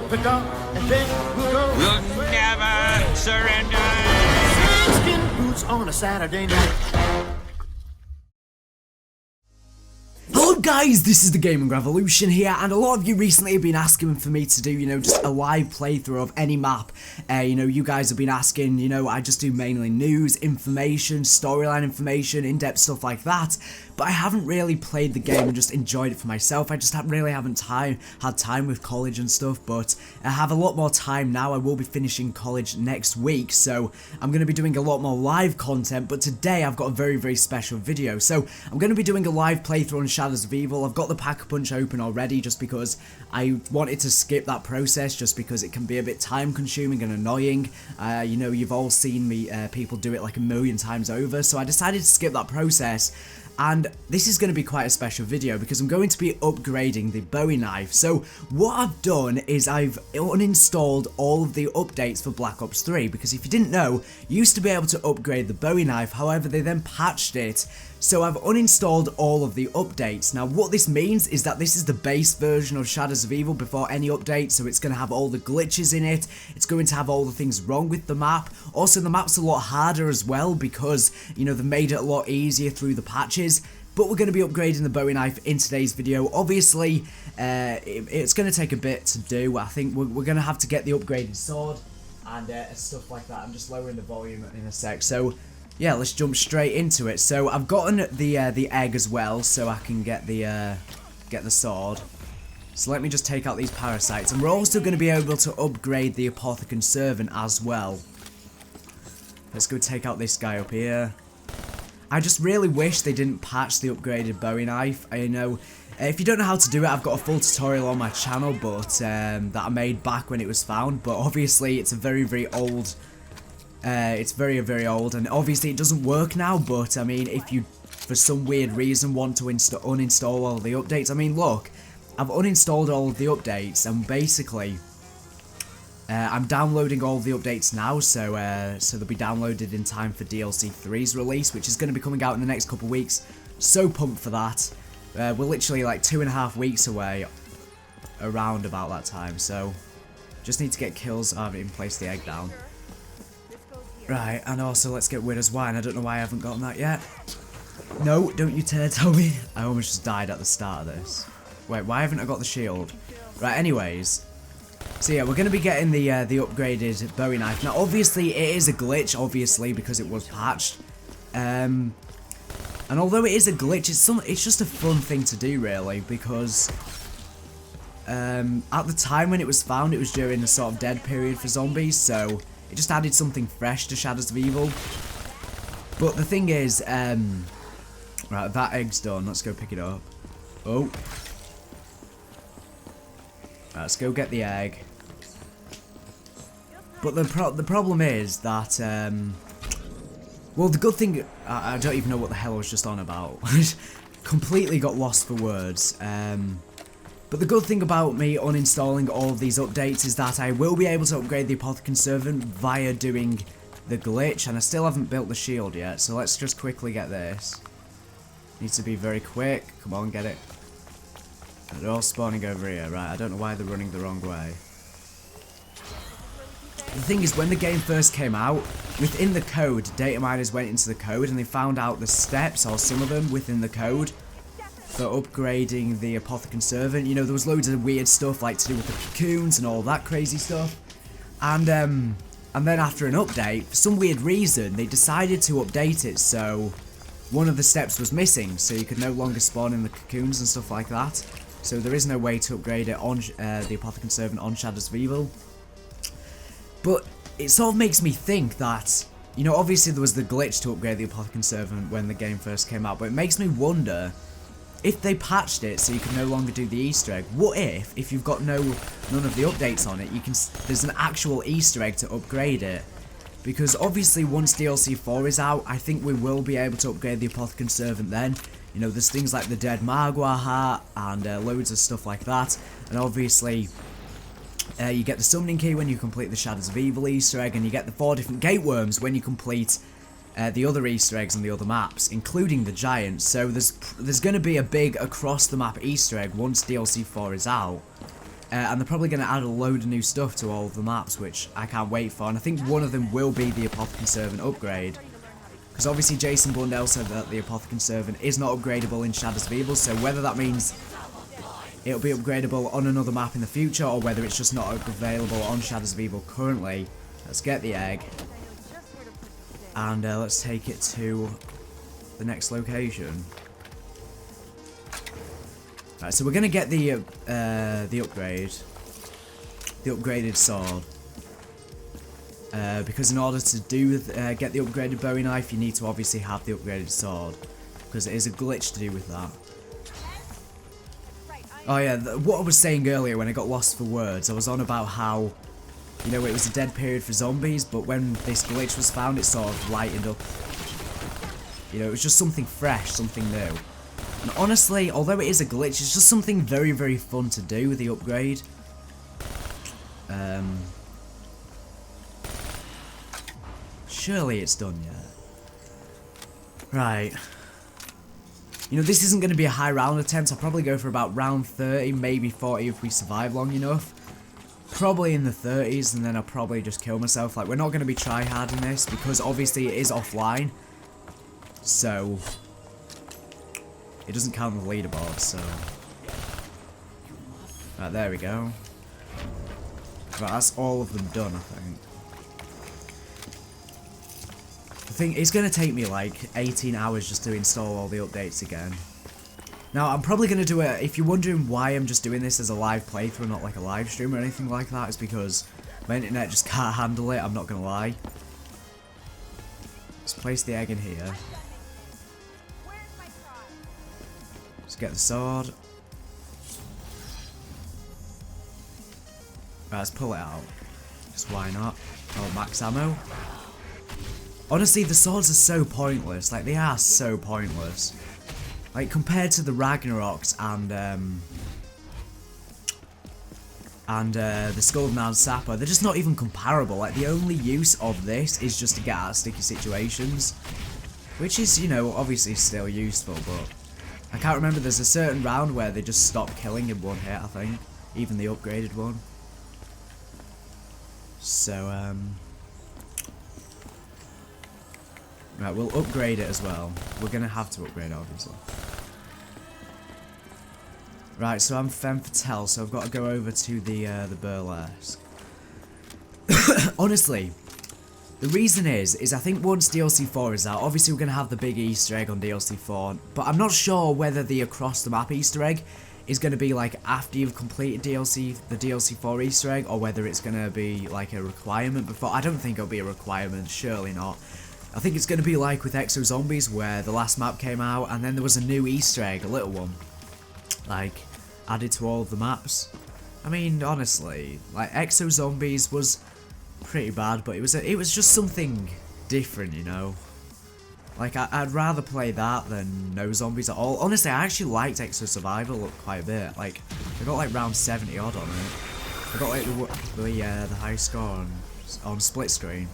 the dark, and then we'll go. We'll never surrender. Skin boots on a Saturday night. Hello guys, this is the Gaming Revolution here, and a lot of you recently have been asking for me to do, just a live playthrough of any map. You guys have been asking, I just do mainly news, information, storyline information, in-depth stuff like that. But I haven't really played the game and just enjoyed it for myself. I just haven't had time with college and stuff, but I have a lot more time now. I will be finishing college next week, so I'm going to be doing a lot more live content, but today I've got a very, very special video. So I'm going to be doing a live playthrough on Shadows of Evil. I've got the Pack-a-Punch open already just because I wanted to skip that process just because it can be a bit time consuming and annoying. You've all seen me, people do it like a million times over, so I decided to skip that process. And this is going to be quite a special video because I'm going to be upgrading the Bowie knife. So what I've done is I've uninstalled all of the updates for Black Ops 3 because if you didn't know, you used to be able to upgrade the Bowie knife, however they then patched it. So I've uninstalled all of the updates. Now what this means is that this is the base version of Shadows of Evil before any update, so it's going to have all the glitches in it, it's going to have all the things wrong with the map. Also the map's a lot harder as well because, they've made it a lot easier through the patches. But we're going to be upgrading the Bowie knife in today's video. Obviously, it's going to take a bit to do. I think we're going to have to get the upgraded sword and stuff like that. I'm just lowering the volume in a sec. So yeah, let's jump straight into it. So I've gotten the egg as well, so I can get the sword. So let me just take out these parasites, and we're also going to be able to upgrade the Apothecary Servant as well. Let's go take out this guy up here. I just really wish they didn't patch the upgraded Bowie knife. I know, if you don't know how to do it, I've got a full tutorial on my channel, but that I made back when it was found. But obviously, it's a very, very old. It's very, very old, and obviously it doesn't work now. But I mean, if you, for some weird reason, want to uninstall all the updates, I mean, look, I've uninstalled all of the updates, and basically, I'm downloading all of the updates now, so they'll be downloaded in time for DLC 3's release, which is going to be coming out in the next couple of weeks. So pumped for that. We're literally like 2.5 weeks away, around about that time. So just need to get kills. I haven't even placed the egg down. Right, and also let's get Widow's Wine. I don't know why I haven't gotten that yet. No, don't you dare tell me. I almost just died at the start of this. Wait, why haven't I got the shield? Right, anyways. So yeah, we're going to be getting the upgraded Bowie knife. Now, obviously, it is a glitch, obviously, because it was patched. And although it is a glitch, it's just a fun thing to do, really, because at the time when it was found, it was during the sort of dead period for zombies, so it just added something fresh to Shadows of Evil. But the thing is, right, that egg's done. Let's go pick it up. Oh. Right, let's go get the egg. But the problem is that, well, the good thing, I don't even know what the hell I was just on about. Completely got lost for words. But the good thing about me uninstalling all of these updates is that I will be able to upgrade the Apothecary Servant via doing the glitch, and I still haven't built the shield yet, so let's just quickly get this. Needs to be very quick. Come on, get it. They're all spawning over here, right? I don't know why they're running the wrong way. The thing is, when the game first came out, within the code, data miners went into the code and they found out the steps, or some of them, within the code for upgrading the Apothecary Servant. There was loads of weird stuff, like to do with the cocoons and all that crazy stuff. And then after an update, for some weird reason, they decided to update it, so one of the steps was missing, so you could no longer spawn in the cocoons and stuff like that. So there is no way to upgrade it on the Apothecary Servant on Shadows of Evil. But it sort of makes me think that, obviously there was the glitch to upgrade the Apothecary Servant when the game first came out, but it makes me wonder if they patched it so you can no longer do the Easter egg. What if you've got none of the updates on it, there's an actual Easter egg to upgrade it? Because obviously once DLC 4 is out, I think we will be able to upgrade the Apothecary Servant then. There's things like the Dead Magua hat and loads of stuff like that. And obviously, you get the Summoning Key when you complete the Shadows of Evil Easter egg, and you get the 4 different Gate Worms when you complete the other Easter eggs on the other maps, including the Giants. So there's going to be a big across-the-map Easter egg once DLC 4 is out. And they're probably going to add a load of new stuff to all of the maps, which I can't wait for. And I think one of them will be the Apothecary Servant upgrade. Because obviously Jason Blundell said that the Apothecary Servant is not upgradable in Shadows of Evil, so whether that means it'll be upgradable on another map in the future, or whether it's just not available on Shadows of Evil currently. Let's get the egg. And let's take it to the next location. Right, so we're gonna get the upgrade, the upgraded sword, because in order to get the upgraded Bowie knife, you need to obviously have the upgraded sword, because it is a glitch to do with that. Oh yeah, what I was saying earlier when I got lost for words, I was on about how, you know, it was a dead period for zombies, but when this glitch was found, it sort of lightened up. You know, it was just something fresh, something new. And honestly, although it is a glitch, it's just something very, very fun to do with the upgrade. Surely it's done yet. Right. You know, this isn't going to be a high round attempt. I'll probably go for about round 30, maybe 40 if we survive long enough. Probably in the 30s, and then I'll probably just kill myself. Like, we're not going to be try-harding this, because obviously it is offline. So it doesn't count on the leaderboard, so. Right, there we go. Right, that's all of them done, I think. The thing, it's going to take me like 18 hours just to install all the updates again. Now, I'm probably going to do it, if you're wondering why I'm just doing this as a live playthrough, not like a live stream or anything like that, it's because my internet just can't handle it, I'm not going to lie. Let's place the egg in here. Let's get the sword. Right, let's pull it out. Just why not? Oh, max ammo. Honestly, the swords are so pointless. Like, they are so pointless. Like, compared to the Ragnaroks and the Skull of Mount Sapper, they're just not even comparable. Like, the only use of this is just to get out of sticky situations. Which is, you know, obviously still useful, but I can't remember, there's a certain round where they just stop killing in one hit, I think. Even the upgraded one. So, right, we'll upgrade it as well. We're gonna have to upgrade it, obviously. Right, so I'm femme fatale, so I've got to go over to the burlesque. Honestly, the reason is I think once DLC 4 is out, obviously we're gonna have the big Easter egg on DLC 4, but I'm not sure whether the across the map Easter egg is gonna be like after you've completed the DLC 4 Easter egg, or whether it's gonna be like a requirement before. I don't think it'll be a requirement, surely not. I think it's gonna be like with Exo Zombies, where the last map came out and then there was a new Easter egg, a little one, like added to all of the maps. I mean, honestly, like Exo Zombies was pretty bad, but it was just something different, you know. Like, I'd rather play that than no zombies at all. Honestly, I actually liked Exo Survival quite a bit. Like, I got like round 70 odd on it. I got like the high score on split screen.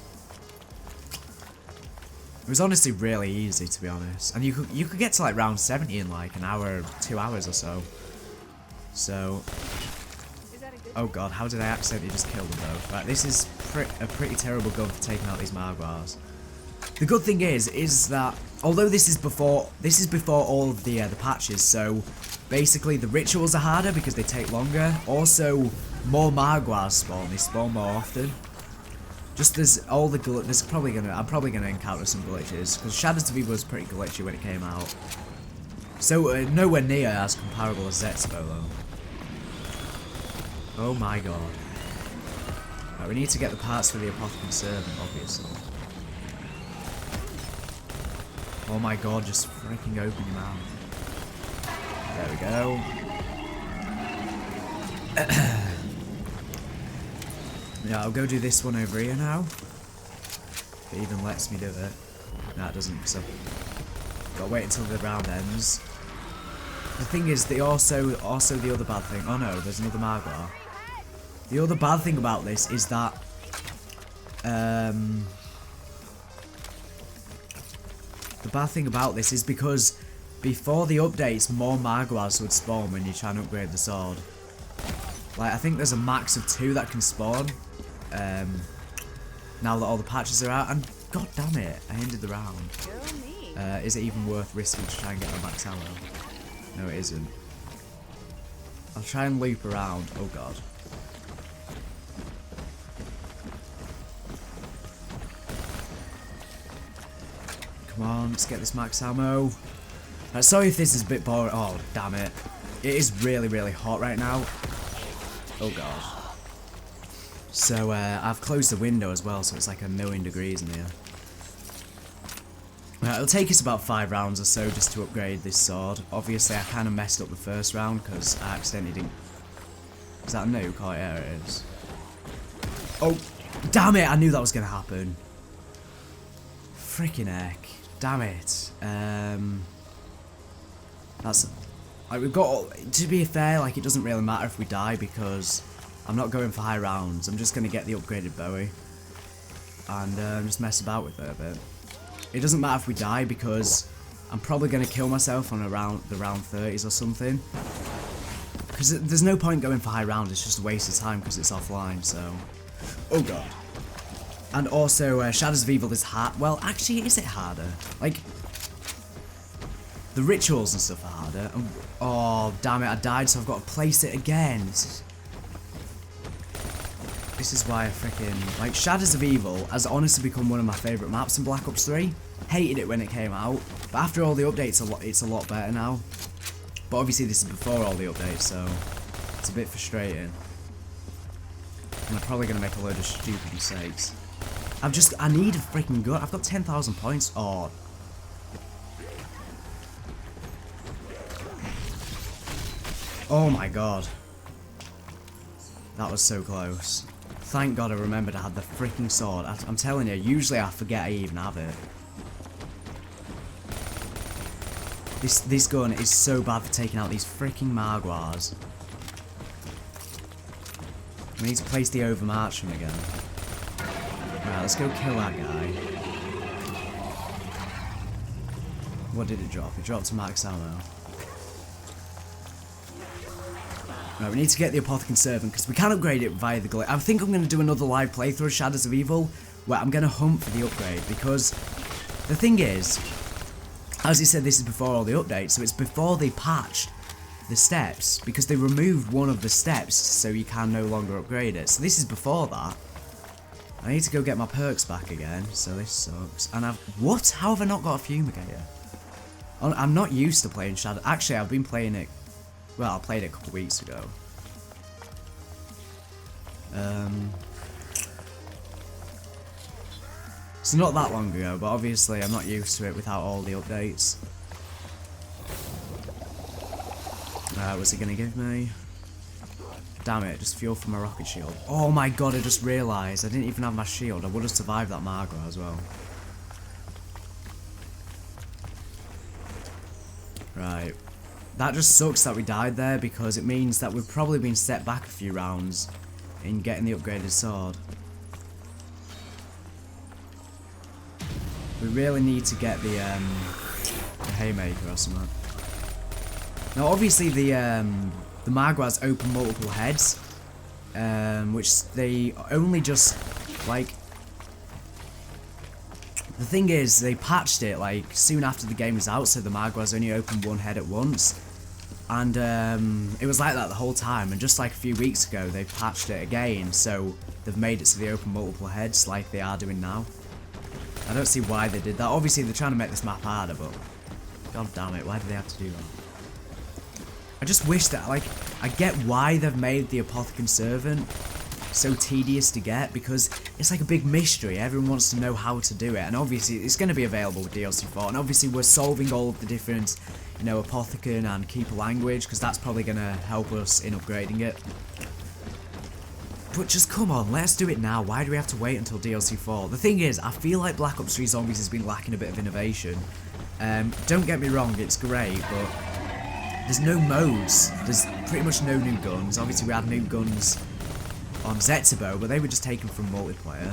It was honestly really easy, to be honest. And you could get to like round 70 in like an hour, 2 hours or so. So, oh god, how did I accidentally just kill them both? Right, this is a pretty terrible gun for taking out these Margwars. The good thing is that although this is before all of the patches, so basically the rituals are harder because they take longer. Also, more Margwars spawn; they spawn more often. Just I'm probably gonna encounter some glitches because Shadows of Evil was pretty glitchy when it came out. So nowhere near as comparable as Zetsubo though. Oh my god. Right, we need to get the parts for the Apothecary Servant, obviously. Oh my god, just freaking open your mouth. There we go. Yeah, I'll go do this one over here now. If it even lets me do it. No, it doesn't, so gotta wait until the round ends. The thing is, also the other bad thing. Oh no, there's another Margwar. The other bad thing about this is that the bad thing about this is because before the updates, more Margwars would spawn when you try and upgrade the sword. Like, I think there's a max of 2 that can spawn. Now that all the patches are out, and god damn it, I ended the round. Is it even worth risking to try and get my max ammo? No, it isn't. I'll try and loop around. Oh god. Come on, let's get this max ammo. Sorry if this is a bit boring. Oh, damn it. It is really, really hot right now. Oh god. So, I've closed the window as well, so it's like 1,000,000 degrees in here. It'll take us about 5 rounds or so just to upgrade this sword. Obviously, I kind of messed up the first round because I accidentally didn't... Is that a nuke? Oh, yeah, it is. Oh, damn it! I knew that was going to happen. Freaking heck. Damn it. That's... Like, we've got... To be fair, like, it doesn't really matter if we die because I'm not going for high rounds. I'm just going to get the upgraded Bowie and just mess about with it a bit. It doesn't matter if we die because I'm probably going to kill myself on the round 30s or something. Because there's no point going for high rounds, it's just a waste of time because it's offline, so... Oh god. And also, Shadows of Evil is hard. Well, actually, is it harder? Like, the rituals and stuff are harder. Oh, damn it, I died, so I've got to place it again. This is why I freaking... Like, Shadows of Evil has honestly become one of my favourite maps in Black Ops 3. Hated it when it came out, but after all the updates, it's a lot better now. But obviously this is before all the updates, so it's a bit frustrating. And I'm probably going to make a load of stupid mistakes. I need a freaking gun. I've got 10,000 points. Oh. Oh my god. That was so close. Thank god I remembered I had the freaking sword. I'm telling you, usually I forget I even have it. This gun is so bad for taking out these freaking Marguars. We need to place the overmarch from again. Right, let's go kill that guy. What did it drop? It dropped to max ammo. Right, we need to get the Apothecary Servant because we can upgrade it via the glitch. I think I'm going to do another live playthrough of Shadows of Evil where I'm going to hunt for the upgrade because the thing is, as you said, this is before all the updates, so it's before they patched the steps because they removed one of the steps so you can no longer upgrade it. So this is before that. I need to go get my perks back again, so this sucks. And what? How have I not got a fumigator? I'm not used to playing Shadow. Actually, I've been playing it. Well, I played it a couple of weeks ago. It's not that long ago, but obviously I'm not used to it without all the updates. What's it gonna give me? Damn it, just fuel for my rocket shield. Oh my god, I just realised I didn't even have my shield. I would have survived that Margra as well. Right. That just sucks that we died there because it means that we've probably been set back a few rounds in getting the upgraded sword. We really need to get the haymaker or something. Now obviously the Marguars open multiple heads, which they only just, like, the thing is, they patched it, like, soon after the game was out, so the Marguars only opened one head at once. And, it was like that the whole time, and just like a few weeks ago, they patched it again, so they've made it so they open multiple heads, like they are doing now. I don't see why they did that. Obviously, they're trying to make this map harder, but god damn it, why do they have to do that? I just wish that, like, I get why they've made the Apothecary Servant so tedious to get, because it's like a big mystery. Everyone wants to know how to do it, and obviously it's going to be available with DLC 4, and obviously we're solving all of the different, you know, Apothecary and Keeper language, because that's probably going to help us in upgrading it. But just come on, let's do it now. Why do we have to wait until DLC 4? The thing is, I feel like Black Ops 3 Zombies has been lacking a bit of innovation. Don't get me wrong, it's great, but there's no modes. There's pretty much no new guns. Obviously we had new guns on Zetsubo, but they were just taken from multiplayer.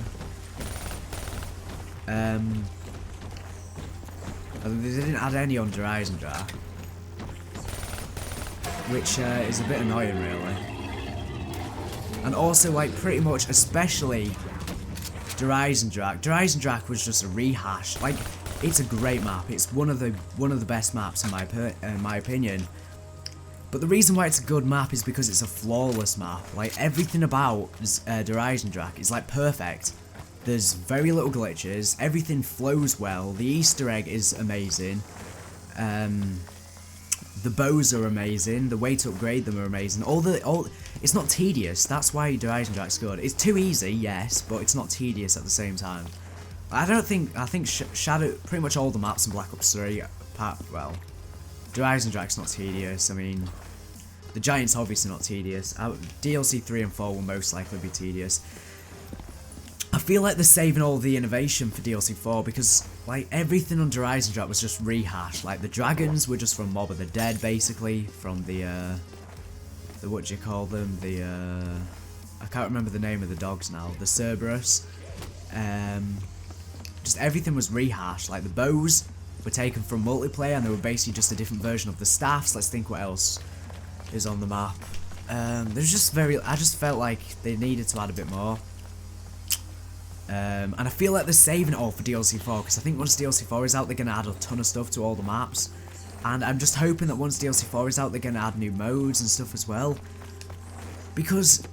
They didn't add any on Horizondra, which is a bit annoying, really. And also, like, pretty much, especially Drak. Drak was just a rehash. Like, it's a great map. It's one of the best maps in my opinion. But the reason why it's a good map is because it's a flawless map. Like, everything about Drak is like perfect. There's very little glitches. Everything flows well. The Easter egg is amazing. The bows are amazing. The way to upgrade them are amazing. It's not tedious. That's why Drak's good. It's too easy, yes, but it's not tedious at the same time. I think Shadow, pretty much all the maps in Black Ops 3, well, Drak's not tedious. I mean, the Giant's obviously not tedious. DLC 3 and 4 will most likely be tedious. I feel like they're saving all the innovation for DLC 4 because, like, everything on Drak was just rehashed. Like, the dragons were just from Mob of the Dead, basically, from the what do you call them? I can't remember the name of the dogs now. The Cerberus. Just everything was rehashed. Like, the bows were taken from multiplayer and they were basically just a different version of the staffs. Let's think what else is on the map. There's just I just felt like they needed to add a bit more. And I feel like they're saving it all for DLC 4 because I think once DLC 4 is out, they're going to add a ton of stuff to all the maps. And I'm just hoping that once DLC 4 is out, they're going to add new modes and stuff as well. Because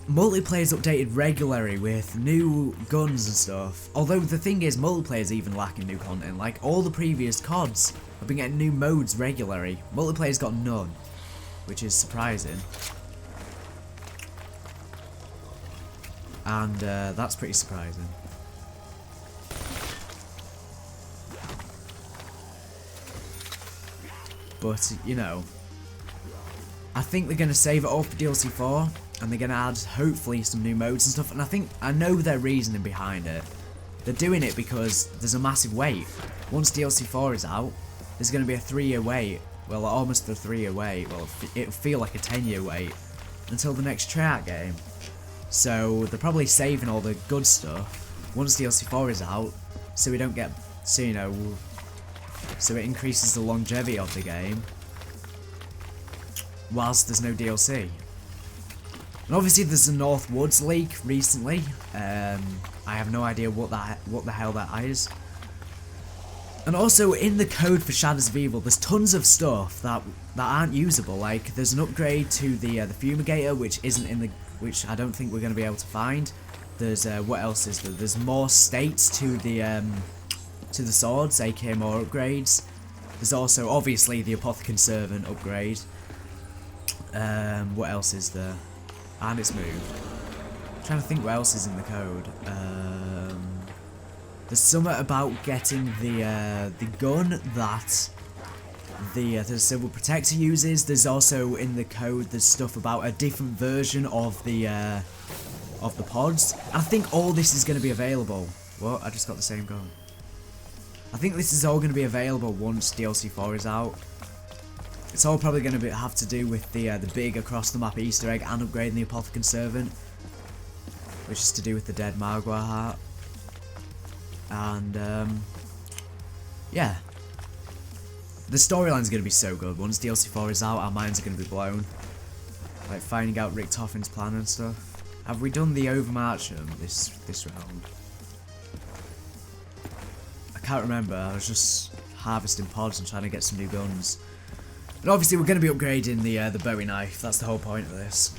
multiplayer is updated regularly with new guns and stuff. Although the thing is, multiplayer is even lacking new content. Like, all the previous CODs have been getting new modes regularly. Multiplayer's got none, which is surprising. And that's pretty surprising. But, you know, I think they're going to save it all for DLC 4, and they're going to add, hopefully, some new modes and stuff, and I know their reasoning behind it. They're doing it because there's a massive wait. Once DLC 4 is out, there's going to be a 3-year wait. Well, almost a 3-year wait. Well, it'll feel like a 10-year wait until the next Treyarch game. So they're probably saving all the good stuff once DLC 4 is out, so we don't get, so you know, so it increases the longevity of the game, whilst there's no DLC. And obviously there's a North Woods leak recently. I have no idea what the hell that is. And also in the code for Shadows of Evil, there's tons of stuff that aren't usable. Like, there's an upgrade to the Fumigator, which isn't in the, which I don't think we're going to be able to find. There's what else is there? There's more states to the swords, aka more upgrades. There's also obviously the Apothecary Servant upgrade. What else is there? And it's moved. I'm trying to think what else is in the code. There's something about getting the gun that the Civil Protector uses. There's also in the code there's stuff about a different version of the pods. And I think all this is going to be available. What? I just got the same gun. I think this is all going to be available once DLC 4 is out. It's all probably going to have to do with the big across the map Easter egg and upgrading the Apothecary Servant, which is to do with the dead Margwa heart. And yeah, the storyline's going to be so good. Once DLC 4 is out, our minds are going to be blown. Like finding out Rick Toffin's plan and stuff. Have we done the Overmarch this round? I can't remember. I was just harvesting pods and trying to get some new guns. But obviously we're going to be upgrading the Bowie knife. That's the whole point of this.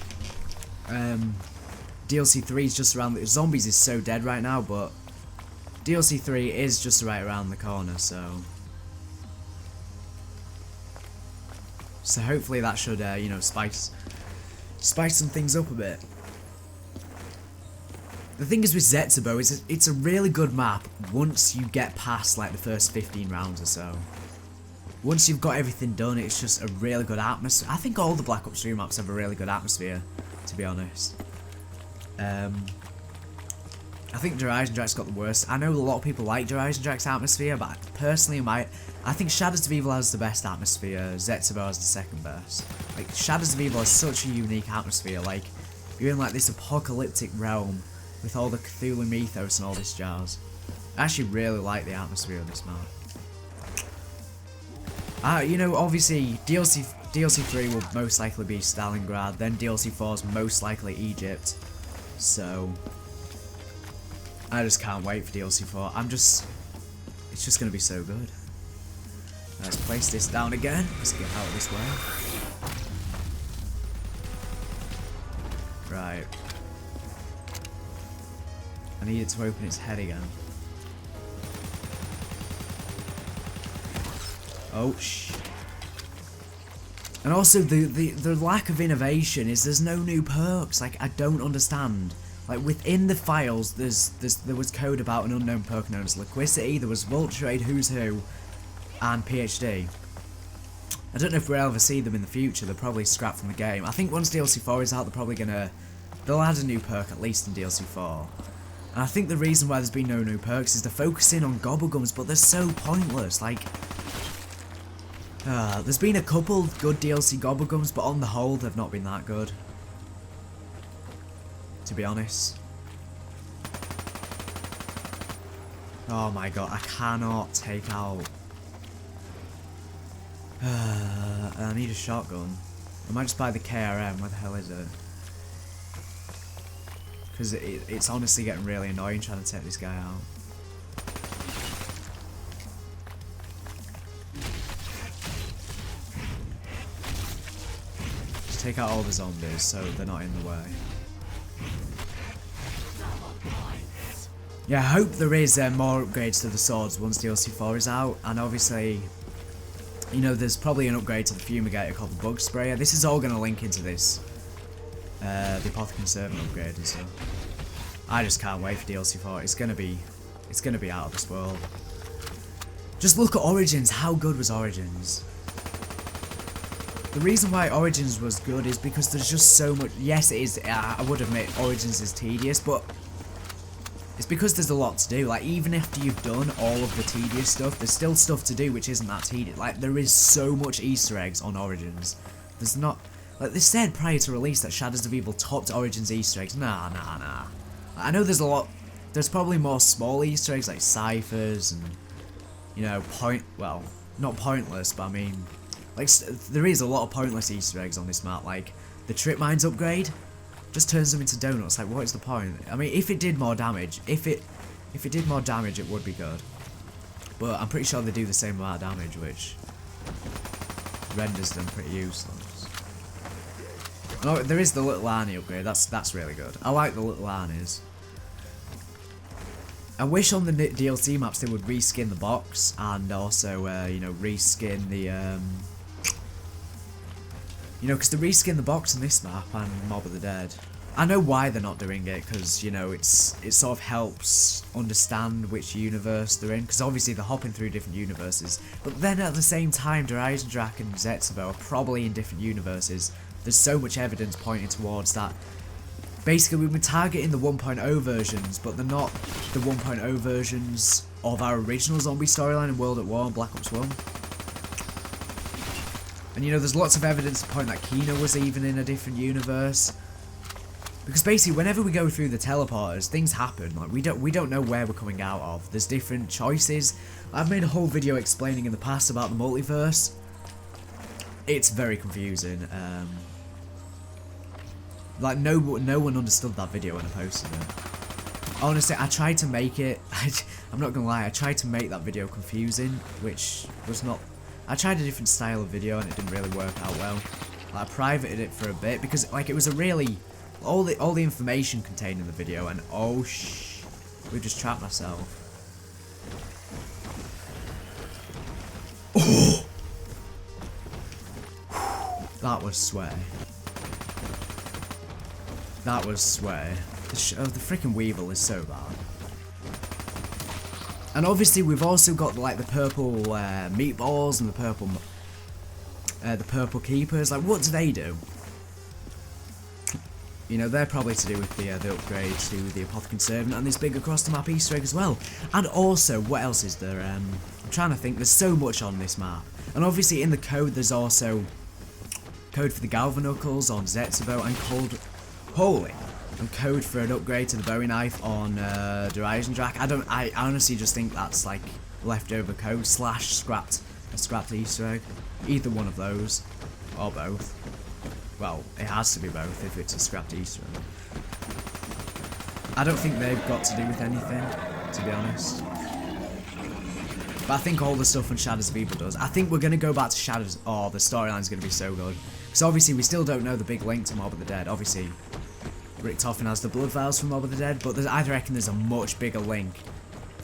DLC 3 is just around. The zombies is so dead right now, but DLC 3 is just right around the corner, so hopefully that should, you know, spice some things up a bit. The thing is with Zetsubo is it's a really good map once you get past like the first 15 rounds or so. Once you've got everything done, it's just a really good atmosphere. I think all the Black Ops 3 maps have a really good atmosphere, to be honest. I think Drak's got the worst. I know a lot of people like Drak's atmosphere, but personally, I think Shadows of Evil has the best atmosphere. Zetsubo has the second best. Like, Shadows of Evil has such a unique atmosphere. Like, you're in like this apocalyptic realm with all the Cthulhu mythos and all this jazz. I actually really like the atmosphere of this map. You know, obviously DLC DLC 3 will most likely be Stalingrad, then DLC 4 is most likely Egypt. So I just can't wait for DLC 4. It's just gonna be so good. Let's place this down again. Let's get out of this way. Right. I need it to open its head again. Oh, shh. And also, the lack of innovation is there's no new perks. Like, I don't understand. Like, within the files, there was code about an unknown perk known as Liquidity, there was Vulture Aid, Who's Who, and PhD. I don't know if we'll ever see them in the future. They're probably scrapped from the game. I think once DLC 4 is out, they're probably they'll add a new perk, at least in DLC 4. And I think the reason why there's been no new perks is they're focusing on Gobblegums, but they're so pointless. Like, there's been a couple good DLC Gobblegums, but on the whole, they've not been that good. To be honest. Oh my god, I cannot take out... I need a shotgun. I might just buy the KRM, where the hell is it? Because it's honestly getting really annoying trying to take this guy out. Just take out all the zombies so they're not in the way. Yeah, I hope there is more upgrades to the swords once DLC 4 is out, and obviously, you know, there's probably an upgrade to the fumigator called the bug sprayer. This is all going to link into this, the apothecary servant upgrade and stuff. I just can't wait for DLC 4. It's gonna be out of this world. Just look at Origins. How good was Origins? The reason why Origins was good is because there's just so much. Yes, it is. I would admit Origins is tedious, but it's because there's a lot to do. Like, even after you've done all of the tedious stuff, there's still stuff to do which isn't that tedious. Like, there is so much Easter eggs on Origins. There's not... Like, they said prior to release that Shadows of Evil topped Origins Easter eggs. Nah. I know there's a lot... There's probably more small Easter eggs, like ciphers and... You know, well, not pointless, but I mean... Like, there is a lot of pointless Easter eggs on this map. Like, the Trip Mines upgrade just turns them into donuts. Like, what is the point? I mean, if it did more damage, if it did more damage, it would be good. But I'm pretty sure they do the same amount of damage, which renders them pretty useless. Oh, there is the Little Arnie upgrade. That's really good. I like the Little Arnies. I wish on the DLC maps they would reskin the box and also, you know, reskin the, you know, because they reskin the box in this map and Mob of the Dead. I know why they're not doing it, because, you know, it sort of helps understand which universe they're in, because obviously they're hopping through different universes, but then at the same time, Drak and Zetsubo are probably in different universes. There's so much evidence pointing towards that. Basically, we've been targeting the 1.0 versions, but they're not the 1.0 versions of our original zombie storyline in World at War and Black Ops 1. And you know, there's lots of evidence to point that Kino was even in a different universe. Because basically, whenever we go through the teleporters, things happen. Like, we don't know where we're coming out of. There's different choices. I've made a whole video explaining in the past about the multiverse. It's very confusing. Like, no one understood that video when I posted it. Honestly, I tried to make it... I'm not gonna lie, I tried to make that video confusing, which was not... I tried a different style of video and it didn't really work out well. Like, I privated it for a bit because, like, it was a really... All the information contained in the video, and oh we just trapped myself. Oh! That was sweaty. That was sweaty. The freaking Weevil is so bad. And obviously we've also got like the purple meatballs and the purple keepers. Like, what do they do? You know, they're probably to do with the upgrade to the apothecary servant and this big across the map Easter egg as well. And also, what else is there? I'm trying to think. There's so much on this map. And obviously in the code there's also code for the Galvanuckles on Zetsubo and code for an upgrade to the Bowie knife on Drak. I honestly just think that's like leftover code / scrapped Easter egg. Either one of those. Or both. Well, it has to be both if it's a scrapped Easter egg. I don't think they've got to do with anything, to be honest. But I think all the stuff on Shadows of Evil does. I think we're going to go back to Shadows... Oh, the storyline's going to be so good. Because obviously we still don't know the big link to Mob of the Dead. Obviously, Rick Toffin has the blood vials from Mob of the Dead, but I reckon there's a much bigger link.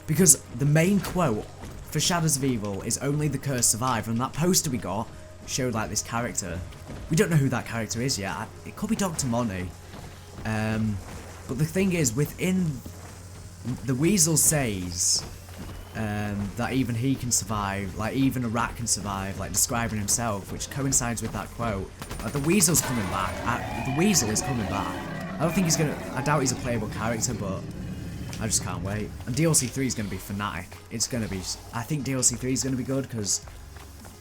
Because the main quote for Shadows of Evil is only the cursed survive, and that poster we got showed like this character. We don't know who that character is yet. It could be Dr. Monty. But the thing is, within... The Weasel says... that even he can survive, like even a rat can survive, like describing himself, which coincides with that quote. The Weasel's coming back. The Weasel is coming back. I don't think he's gonna. I doubt he's a playable character, but I just can't wait. And DLC 3 is gonna be fanatic. It's gonna be. I think DLC 3 is gonna be good because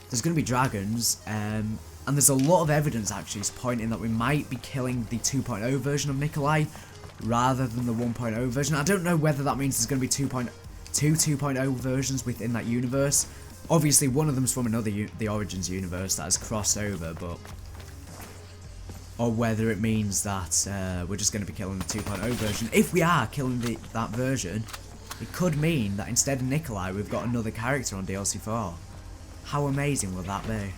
there's gonna be dragons, and there's a lot of evidence actually pointing that we might be killing the 2.0 version of Nikolai rather than the 1.0 version. I don't know whether that means there's gonna be 2.0 versions within that universe. Obviously one of them's from the Origins universe that has crossed over, but or whether it means that we're just going to be killing the 2.0 version. If we are killing that version, it could mean that instead of Nikolai we've got another character on DLC 4. How amazing will that be?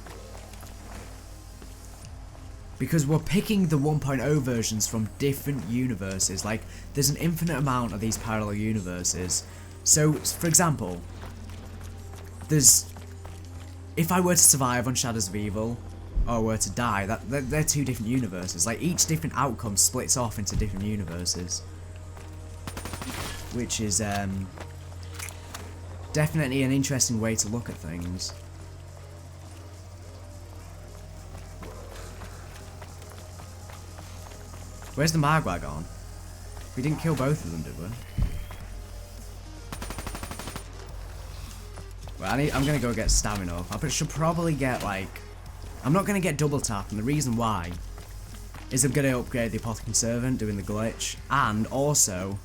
Because we're picking the 1.0 versions from different universes. Like, there's an infinite amount of these parallel universes. So, for example, if I were to survive on Shadows of Evil, or were to die, they're two different universes. Like, each different outcome splits off into different universes. Which is, definitely an interesting way to look at things. Where's the Magwag gone? We didn't kill both of them, did we? Well, I'm gonna go get stamina up. I should probably get, like... I'm not gonna get double tap, and the reason why is I'm gonna upgrade the Apothecary Servant, doing the glitch, and also...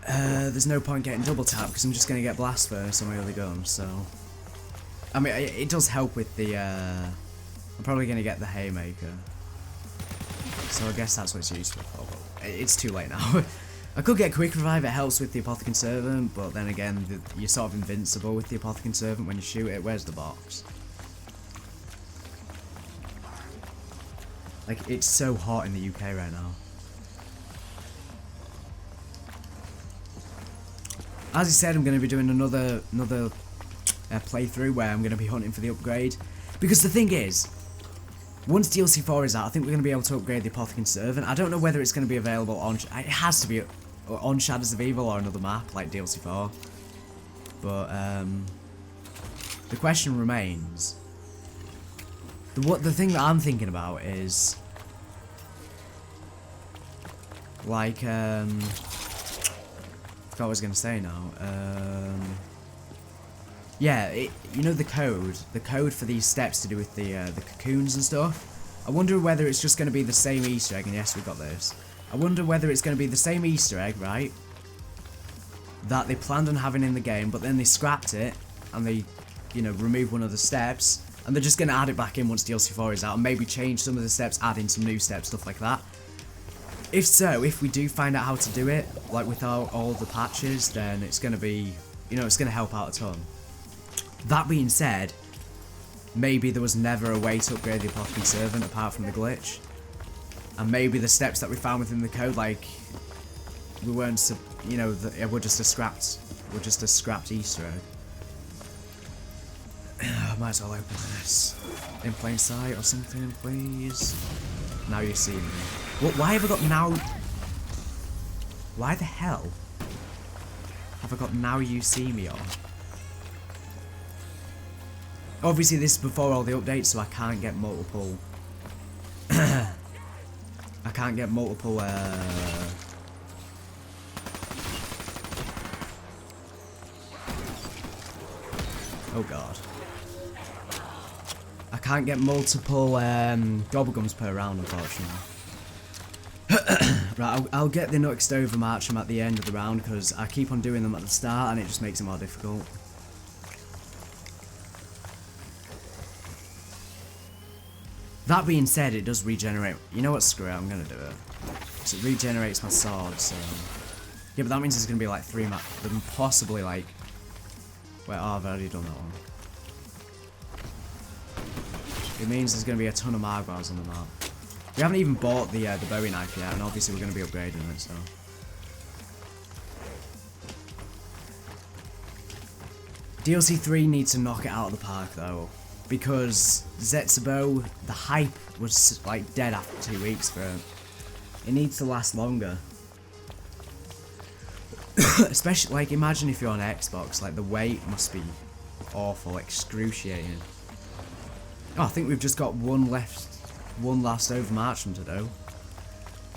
there's no point getting double tap, because I'm just gonna get blast first on my early gun, so... I mean, it does help with the, I'm probably gonna get the Haymaker. So I guess that's what it's used for. Oh, well, it's too late now. I could get Quick Revive, it helps with the Apothecary Servant, but then again, you're sort of invincible with the Apothecary Servant when you shoot it. Where's the box? Like, it's so hot in the UK right now. As I said, I'm going to be doing another playthrough where I'm going to be hunting for the upgrade. Because the thing is, once DLC 4 is out, I think we're going to be able to upgrade the Apothecary Servant. I don't know whether it's going to be available on... It has to be on Shadows of Evil or another map, like DLC 4. But, the question remains... The thing that I'm thinking about is... Like, I forgot what I was going to say now. Yeah, you know the code for these steps to do with the cocoons and stuff. I wonder whether it's just going to be the same Easter egg, and yes, we got this. I wonder whether it's going to be the same Easter egg, right, that they planned on having in the game, but then they scrapped it, and they, you know, removed one of the steps, and they're just going to add it back in once DLC 4 is out, and maybe change some of the steps, add in some new steps, stuff like that. If so, if we do find out how to do it, like without all the patches, then it's going to be, you know, it's going to help out a ton. That being said, maybe there was never a way to upgrade the Apothecary Servant apart from the glitch. And maybe the steps that we found within the code, like, we weren't, you know, we're just a scrapped Easter egg. I might as well open this in plain sight or something, please. Now you see me. What? Why have I got now? Why the hell have I got now you see me on? Obviously this is before all the updates, so I can't get multiple... I can't get multiple, Oh god. I can't get multiple, gobblegums per round, unfortunately. Right, I'll get the next over Marcham at the end of the round, because I keep on doing them at the start, and it just makes it more difficult. That being said, it does regenerate. You know what? Screw it, I'm gonna do it. So it regenerates my sword, so... Yeah, but that means there's gonna be like 3 maps. Then possibly like... Wait, oh, I've already done that one. It means there's gonna be a ton of Margwars on the map. We haven't even bought the Bowie knife yet, and obviously we're gonna be upgrading it, so... DLC 3 needs to knock it out of the park though, because Zetsubo, the hype was like dead after 2 weeks for it. It needs to last longer. Especially, like, imagine if you're on Xbox, like the wait must be awful, excruciating. Oh, I think we've just got one last overmarch from to do.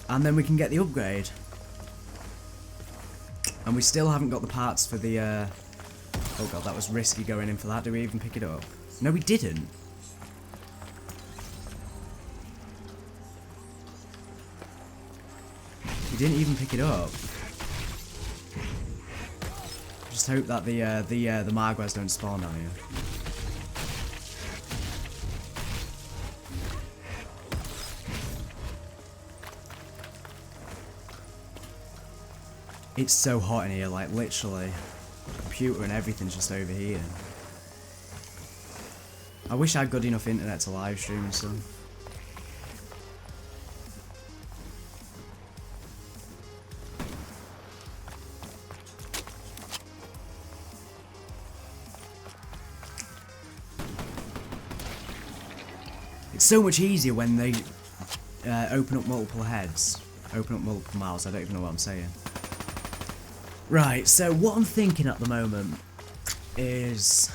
And then we can get the upgrade. And we still haven't got the parts for the, oh god, that was risky going in for that. Did we even pick it up? No, we didn't. We didn't even pick it up. Just hope that the Margwars don't spawn down here. It's so hot in here, like literally. Computer and everything's just over here. I wish I had good enough internet to live stream and stuff. It's so much easier when they open up multiple heads, open up multiple mouths. I don't even know what I'm saying. Right, so what I'm thinking at the moment is...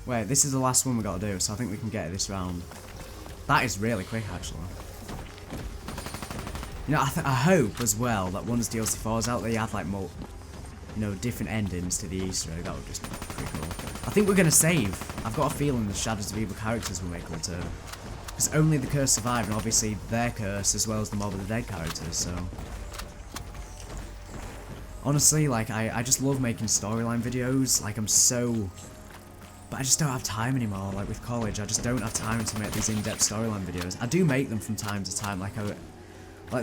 Wait, this is the last one we got to do, so I think we can get it this round. That is really quick, actually. You know, I hope as well that once DLC 4 is out, they add like more, you know, different endings to the Easter egg. That would just be pretty cool. I think we're gonna save. I've got a feeling the Shadows of Evil characters will make a return. Because only the curse survived, and obviously their curse as well as the Mob of the Dead characters, so... Honestly, like, I just love making storyline videos, like, I'm so... But I just don't have time anymore, like, with college, I just don't have time to make these in-depth storyline videos. I do make them from time to time, like the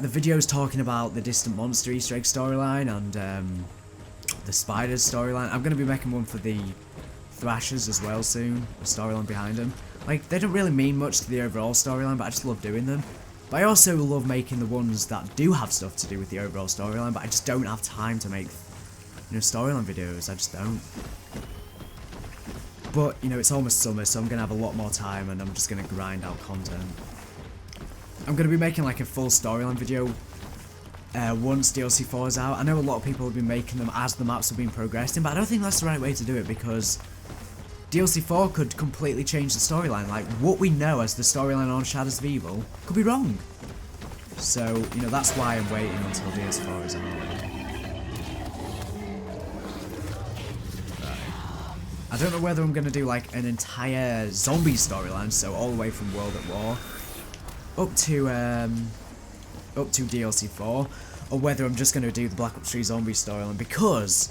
videos talking about the Distant Monster Easter egg storyline, and, the Spiders storyline. I'm gonna be making one for the Thrashers as well soon, the storyline behind them. Like, they don't really mean much to the overall storyline, but I just love doing them. But I also love making the ones that do have stuff to do with the overall storyline, but I just don't have time to make, you know, storyline videos. I just don't. But, you know, it's almost summer, so I'm going to have a lot more time, and I'm just going to grind out content. I'm going to be making, like, a full storyline video once DLC 4 is out. I know a lot of people have been making them as the maps have been progressing, but I don't think that's the right way to do it, because DLC 4 could completely change the storyline. Like, what we know as the storyline on Shadows of Evil could be wrong. So, you know, that's why I'm waiting until DLC 4 is out. Right. I don't know whether I'm going to do, like, an entire zombie storyline, so all the way from World at War up to DLC 4, or whether I'm just going to do the Black Ops 3 zombie storyline, because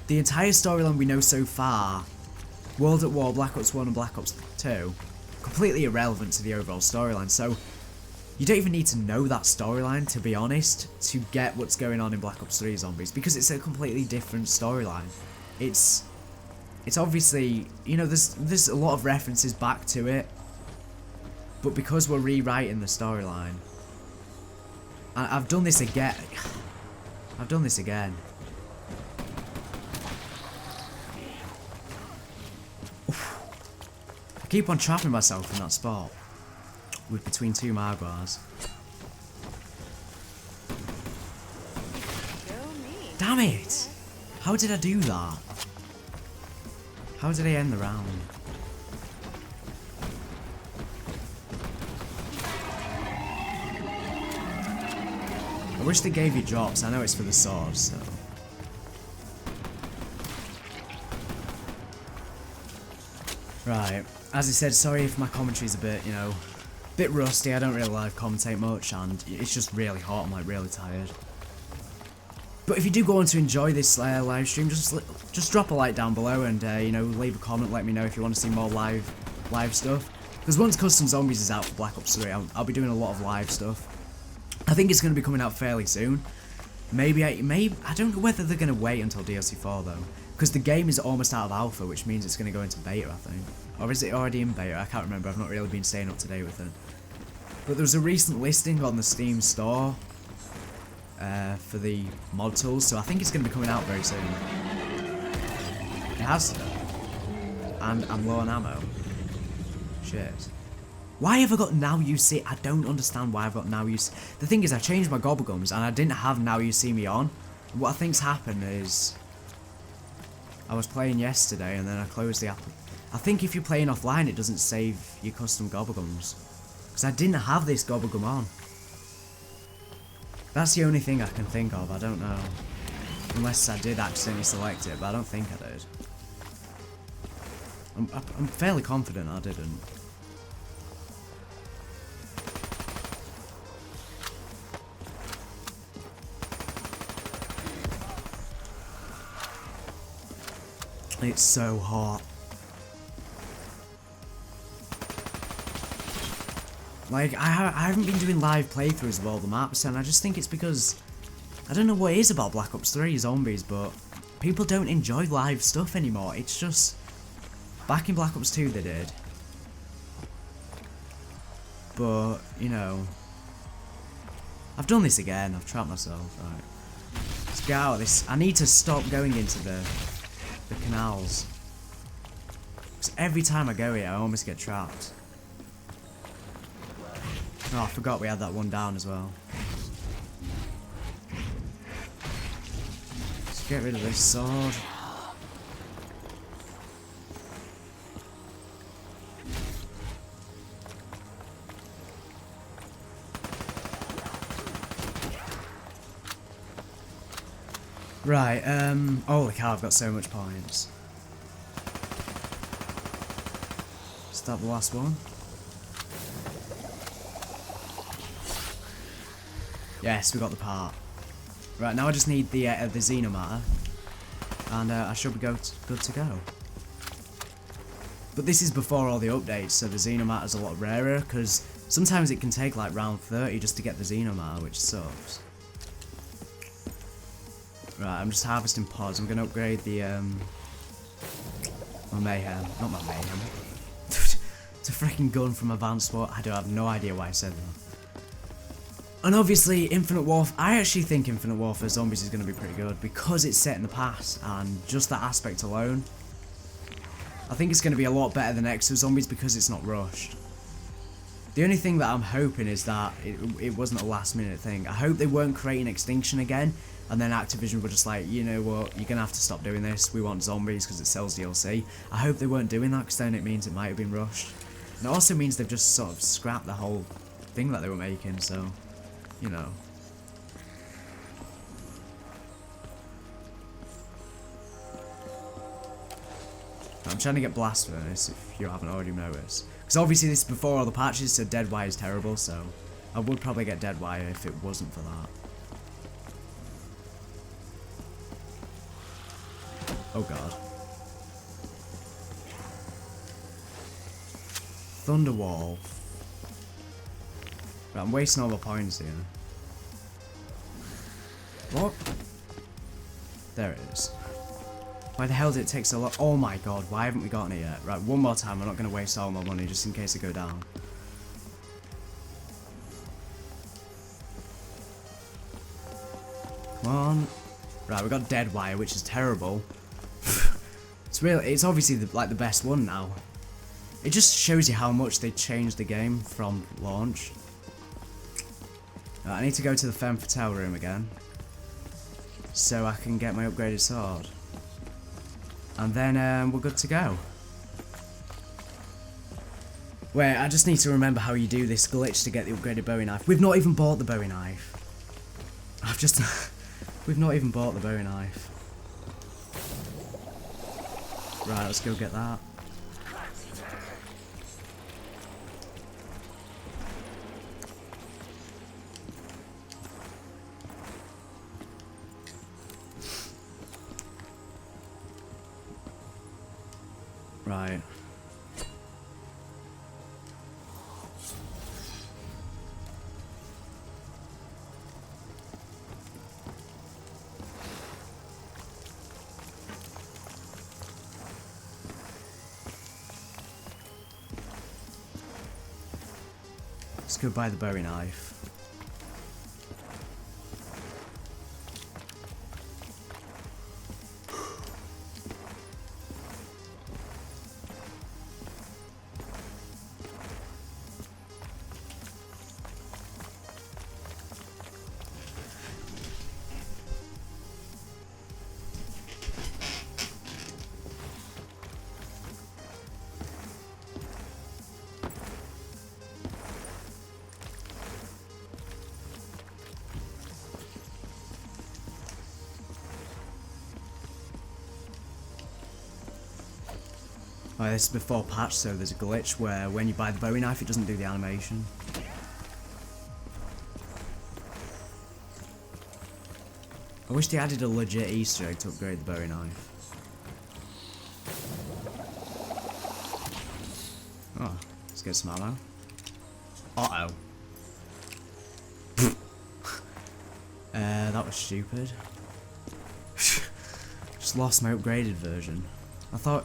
the entire storyline we know so far, World at War, Black Ops 1 and Black Ops 2, completely irrelevant to the overall storyline, so you don't even need to know that storyline, to be honest, to get what's going on in Black Ops 3 Zombies, because it's a completely different storyline. It's obviously, you know, there's a lot of references back to it, but because we're rewriting the storyline, I've done this again. I've done this again. I keep on trapping myself in that spot with between two Margwars. Damn it! How did I do that? How did I end the round? I wish they gave you drops. I know it's for the sword, so. Right. As I said, sorry if my commentary's a bit, you know, a bit rusty. I don't really live commentate much, and it's just really hot. I'm like really tired. But if you do go on to enjoy this live stream, just drop a like down below, and you know, leave a comment. Let me know if you want to see more live stuff. Because once Custom Zombies is out for Black Ops 3, I'll be doing a lot of live stuff. I think it's going to be coming out fairly soon. Maybe I don't know whether they're going to wait until DLC 4 though. Because the game is almost out of alpha, which means it's going to go into beta, I think. Or is it already in beta? I can't remember, I've not really been staying up to date with it. But there was a recent listing on the Steam store for the mod tools, so I think it's going to be coming out very soon. It has to. And I'm low on ammo. Shit. Why have I got Now You See? I don't understand why I've got Now You See. The thing is, I changed my gobblegums and I didn't have Now You See Me on. What I think's happened is I was playing yesterday and then I closed the app. I think if you're playing offline, it doesn't save your custom gobblegums. Because I didn't have this gobblegum on. That's the only thing I can think of. I don't know. Unless I did accidentally select it, but I don't think I did. I'm fairly confident I didn't. It's so hot. Like, I haven't been doing live playthroughs of all the maps, and I just think it's because I don't know what it is about Black Ops 3 Zombies, but people don't enjoy live stuff anymore. It's just, back in Black Ops 2 they did. But, you know, I've done this again, I've trapped myself, right. Let's get out of this. I need to stop going into the canals. Because every time I go here, I almost get trapped. Oh, I forgot we had that one down as well. Let's get rid of this sword. Right, holy cow, I've got so much points. Is that the last one? Yes, we got the part. Right, now I just need the Xenomatter, and I should be good to go. But this is before all the updates, so the Xenomatter's a lot rarer, because sometimes it can take like round 30 just to get the Xenomatter, which sucks. Right, I'm just harvesting pods. I'm gonna upgrade the my mayhem, not my mayhem. It's a freaking gun from Advanced War. I have no idea why I said that. And obviously, Infinite Warfare. I actually think Infinite Warfare Zombies is gonna be pretty good because it's set in the past, and just that aspect alone, I think it's gonna be a lot better than Exo Zombies because it's not rushed. The only thing that I'm hoping is that it wasn't a last minute thing. I hope they weren't creating Extinction again, and then Activision were just like, you know what, you're gonna have to stop doing this, we want zombies because it sells DLC. I hope they weren't doing that, because then it means it might have been rushed. And it also means they've just sort of scrapped the whole thing that they were making, so, you know. I'm trying to get Blast Furnace, if you haven't already noticed. Because obviously this is before all the patches, so Dead Wire is terrible, so I would probably get Dead Wire if it wasn't for that. Oh god. Thunderwall. Right, I'm wasting all the points here. What? There it is. Why the hell did it take so long? Oh my god, why haven't we gotten it yet? Right, one more time, I'm not going to waste all my money just in case I go down. Come on. Right, we got Dead Wire, which is terrible. It's obviously like the best one now. It just shows you how much they changed the game from launch. Right, I need to go to the Femme Fatale room again, so I can get my upgraded sword. And then we're good to go. Wait, I just need to remember how you do this glitch to get the upgraded Bowie knife. We've not even bought the Bowie knife. We've not even bought the Bowie knife. Right, let's go get that. Right. Let's go buy the Bowie knife. Right, this is before patch, so there's a glitch where when you buy the Bowie knife, it doesn't do the animation. I wish they added a legit Easter egg to upgrade the Bowie knife. Oh, let's get some ammo. Uh-oh. That was stupid. Just lost my upgraded version. I thought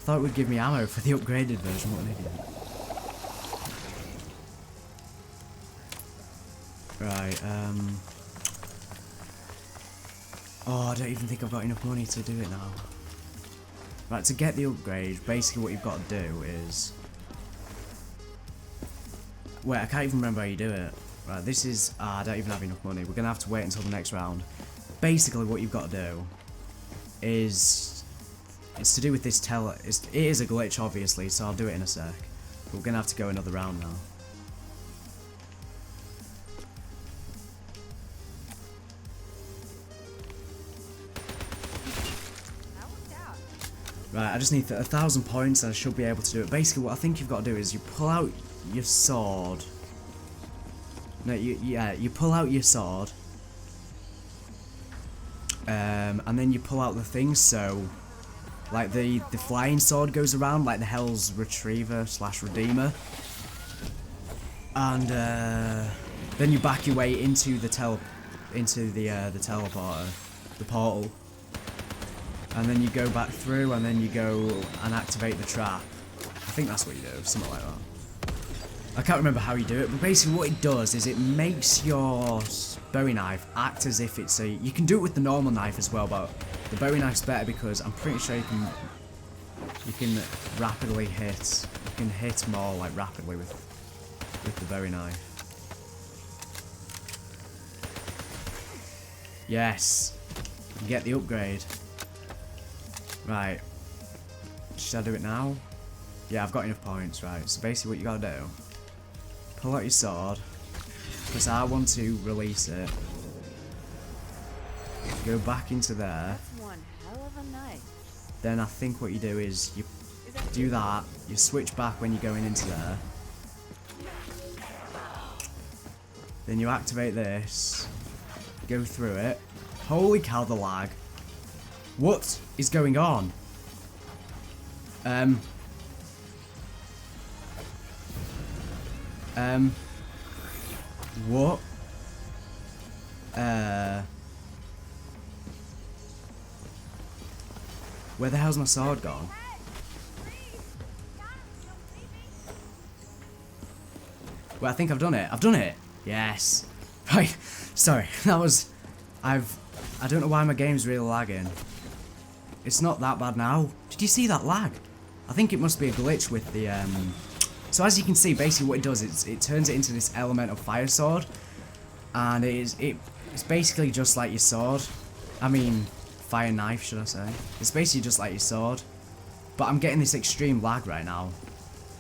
it would give me ammo for the upgraded version. What an idiot. Right, oh, I don't even think I've got enough money to do it now. Right, to get the upgrade, basically what you've got to do is... Wait, I can't even remember how you do it. Right, this is... I don't even have enough money. We're going to have to wait until the next round. Basically what you've got to do is... It's to do with this it is a glitch, obviously, so I'll do it in a sec. But we're going to have to go another round now. Right, I just need 1,000 points and I should be able to do it. Basically, what I think you've got to do is you pull out your sword. No, you pull out your sword. And then you pull out the things, so... Like, the flying sword goes around, like the Hell's Retriever / Redeemer. And, then you back your way into the teleporter, the portal. And then you go back through, and then you go and activate the trap. I think that's what you do, something like that. I can't remember how you do it, but basically what it does is it makes your Bowie knife act as if it's a... You can do it with the normal knife as well, but the Bowie knife's better because I'm pretty sure you can rapidly hit. You can hit more like rapidly with the Bowie knife. Yes, you can get the upgrade. Right, should I do it now? Yeah, I've got enough points. Right, so basically what you gotta do: pull out your sword, press R1 to release it, go back into there. That's one hell of a night. Then I think what you do is you do that, you switch back when you're going into there. Then you activate this, go through it. Holy cow, the lag. What is going on? What? Where the hell's my sword gone? Well, I think I've done it. I've done it. Yes. Right. Sorry. That was... I don't know why my game's really lagging. It's not that bad now. Did you see that lag? I think it must be a glitch with the... So as you can see, basically what it does is it turns it into this elemental fire sword. And it's basically just like your sword. I mean, fire knife, should I say. It's basically just like your sword. But I'm getting this extreme lag right now.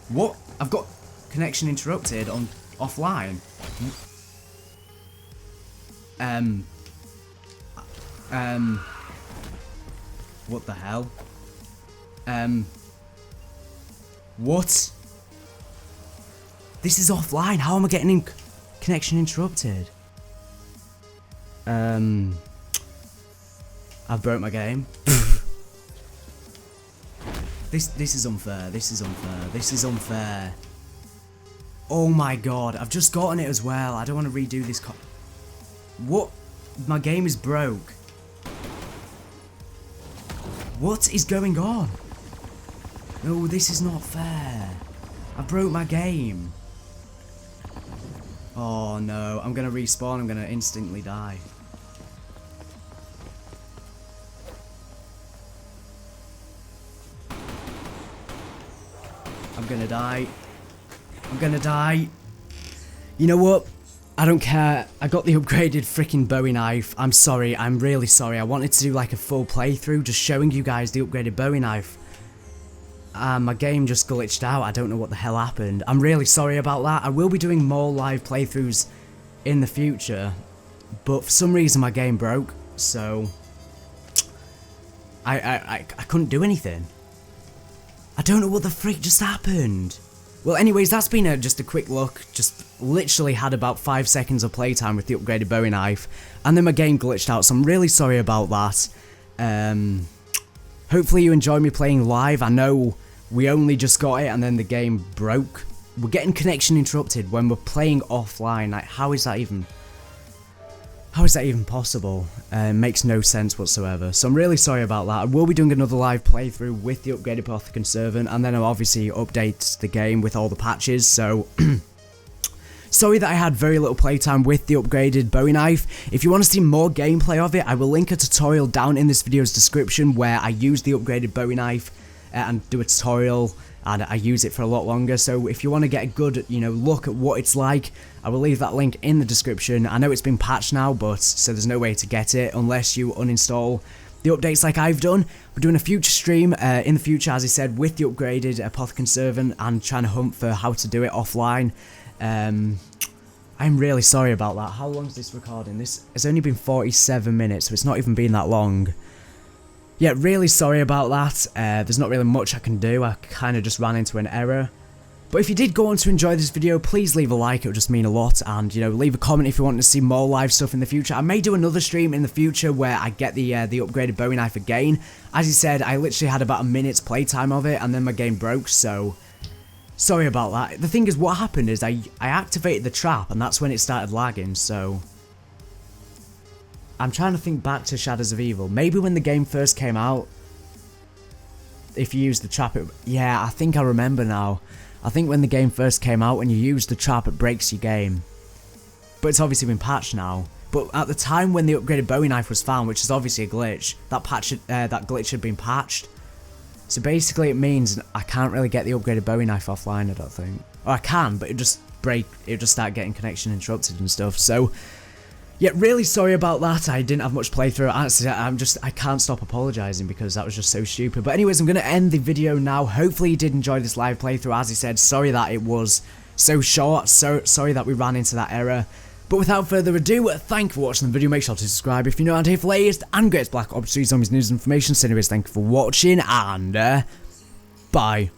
What? I've got connection interrupted on offline. What the hell? What? This is offline. How am I getting connection interrupted? I broke my game. This is unfair. This is unfair. This is unfair. Oh my god! I've just gotten it as well. I don't want to redo this. What? My game is broke. What is going on? No, this is not fair. I broke my game. Oh no, I'm gonna respawn, I'm gonna instantly die. I'm gonna die. I'm gonna die. You know what? I don't care. I got the upgraded freaking Bowie knife. I'm sorry. I'm really sorry. I wanted to do like a full playthrough just showing you guys the upgraded Bowie knife. My game just glitched out. I don't know what the hell happened. I'm really sorry about that. I will be doing more live playthroughs in the future. But for some reason my game broke. So I couldn't do anything. I don't know what the freak just happened. Well, anyways, that's been just a quick look. Just literally had about 5 seconds of playtime with the upgraded Bowie knife, and then my game glitched out, so I'm really sorry about that. Hopefully you enjoy me playing live. I know we only just got it and then the game broke. We're getting connection interrupted when we're playing offline. Like, how is that even possible? Makes no sense whatsoever. So I'm really sorry about that. I will be doing another live playthrough with the upgraded Apothicon servant, and then I'll obviously update the game with all the patches. So sorry that I had very little playtime with the upgraded Bowie knife. If you want to see more gameplay of it, I will link a tutorial down in this video's description where I use the upgraded Bowie knife and do a tutorial, and I use it for a lot longer. So if you want to get a good, look at what it's like, I will leave that link in the description. I know it's been patched now, but so there's no way to get it unless you uninstall the updates like I've done. We're doing a future stream in the future, as I said, with the upgraded Apothicon servant and trying to hunt for how to do it offline. I'm really sorry about that. How long is this recording? This has only been 47 minutes, so it's not even been that long. Yeah, really sorry about that. There's not really much I can do. I kind of just ran into an error. But if you did go on to enjoy this video, please leave a like. It would just mean a lot. And, leave a comment if you want to see more live stuff in the future. I may do another stream in the future where I get the upgraded Bowie knife again. As you said, I literally had about a minute's playtime of it, and then my game broke, so sorry about that. The thing is, what happened is I activated the trap, and that's when it started lagging, so I'm trying to think back to Shadows of Evil. Maybe when the game first came out, if you use the trap, yeah, I think I remember now. I think when the game first came out, when you use the trap, it breaks your game. But it's obviously been patched now. But at the time when the upgraded Bowie knife was found, which is obviously a glitch, that glitch had been patched. So basically it means I can't really get the upgraded Bowie knife offline, I don't think. Or I can, but it just start getting connection interrupted and stuff. So yeah, really sorry about that. I didn't have much playthrough. Honestly, I can't stop apologising because that was just so stupid. But anyways, I'm going to end the video now. Hopefully you did enjoy this live playthrough. As I said, sorry that it was so short. So sorry that we ran into that error. But without further ado, thank you for watching the video. Make sure to subscribe if you're not here for latest and greatest Black Ops 3 Zombies news and information. So anyways, thank you for watching, and bye.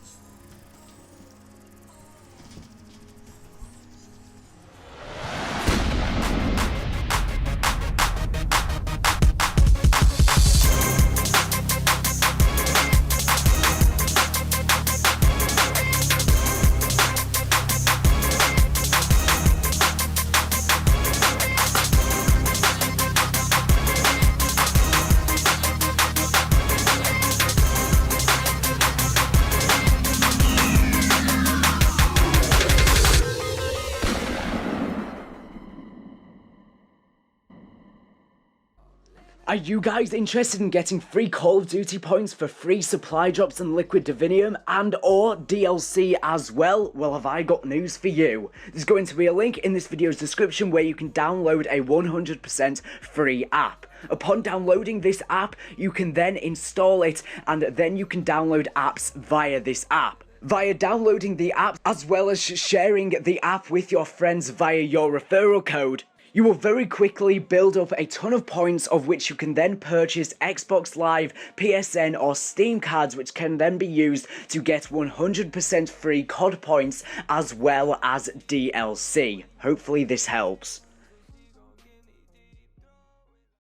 Are you guys interested in getting free Call of Duty points for free supply drops and liquid divinium and or DLC as well? Well, have I got news for you. There's going to be a link in this video's description where you can download a 100% free app. Upon downloading this app, you can then install it, and then you can download apps via this app. Via downloading the app as well as sharing the app with your friends via your referral code, you will very quickly build up a ton of points, of which you can then purchase Xbox Live, PSN or Steam cards, which can then be used to get 100% free COD points as well as DLC. Hopefully this helps.